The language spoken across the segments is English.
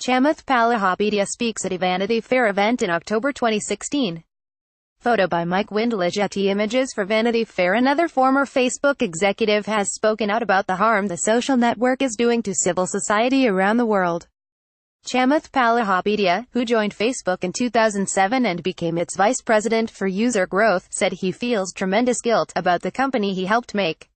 Chamath Palihapitiya speaks at a Vanity Fair event in October 2016. Photo by Mike Windledge. Images for Vanity Fair. Another former Facebook executive has spoken out about the harm the social network is doing to civil society around the world. Chamath Palihapitiya, who joined Facebook in 2007 and became its vice president for user growth, said he feels tremendous guilt about the company he helped make.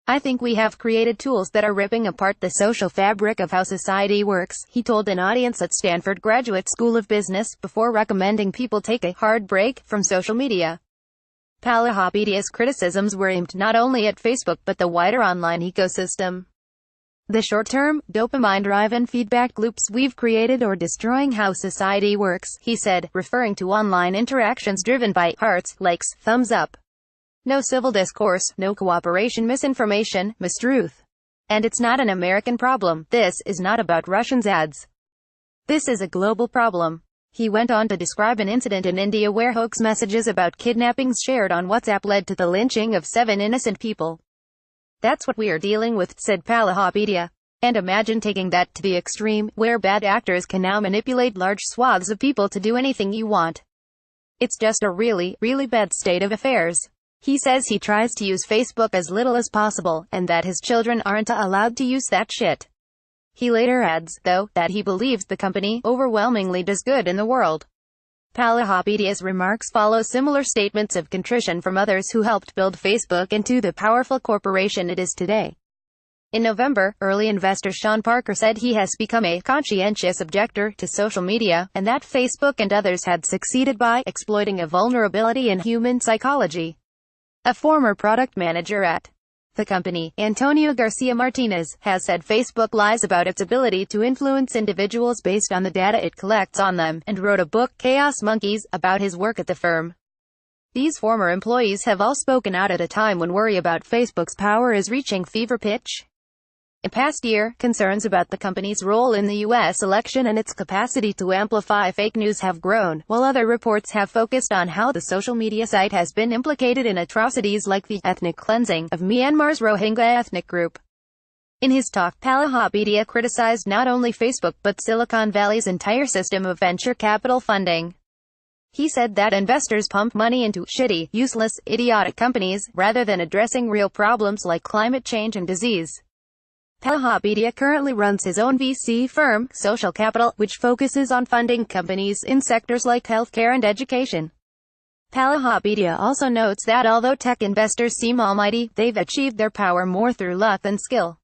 "I think we have created tools that are ripping apart the social fabric of how society works," he told an audience at Stanford Graduate School of Business, before recommending people take a hard break from social media. Palihapitiya's criticisms were aimed not only at Facebook but the wider online ecosystem. "The short-term, dopamine-driven feedback loops we've created are destroying how society works," he said, referring to online interactions driven by hearts, likes, thumbs up. No civil discourse, no cooperation, misinformation, mistruth. And it's not an American problem. This is not about Russians' ads. This is a global problem. He went on to describe an incident in India where hoax messages about kidnappings shared on WhatsApp led to the lynching of 7 innocent people. "That's what we're dealing with," said Palihapitiya. "And imagine taking that to the extreme, where bad actors can now manipulate large swaths of people to do anything you want. It's just a really, really bad state of affairs." He says he tries to use Facebook as little as possible, and that his children aren't allowed to use that shit. He later adds, though, that he believes the company overwhelmingly does good in the world. Palihapitiya's remarks follow similar statements of contrition from others who helped build Facebook into the powerful corporation it is today. In November, early investor Sean Parker said he has become a conscientious objector to social media, and that Facebook and others had succeeded by exploiting a vulnerability in human psychology. A former product manager at the company, Antonio Garcia Martinez, has said Facebook lies about its ability to influence individuals based on the data it collects on them, and wrote a book, Chaos Monkeys, about his work at the firm. These former employees have all spoken out at a time when worry about Facebook's power is reaching fever pitch. In past year, concerns about the company's role in the U.S. election and its capacity to amplify fake news have grown, while other reports have focused on how the social media site has been implicated in atrocities like the ethnic cleansing of Myanmar's Rohingya ethnic group. In his talk, Palihapitiya criticized not only Facebook but Silicon Valley's entire system of venture capital funding. He said that investors pump money into shitty, useless, idiotic companies, rather than addressing real problems like climate change and disease. Palihapitiya currently runs his own VC firm, Social Capital, which focuses on funding companies in sectors like healthcare and education. Palihapitiya also notes that although tech investors seem almighty, they've achieved their power more through luck than skill.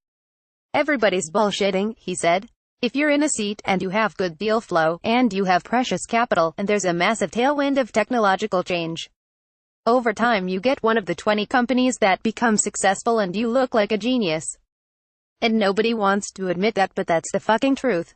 "Everybody's bullshitting," he said. "If you're in a seat, and you have good deal flow, and you have precious capital, and there's a massive tailwind of technological change, over time you get one of the 20 companies that become successful and you look like a genius. And nobody wants to admit that, but that's the fucking truth."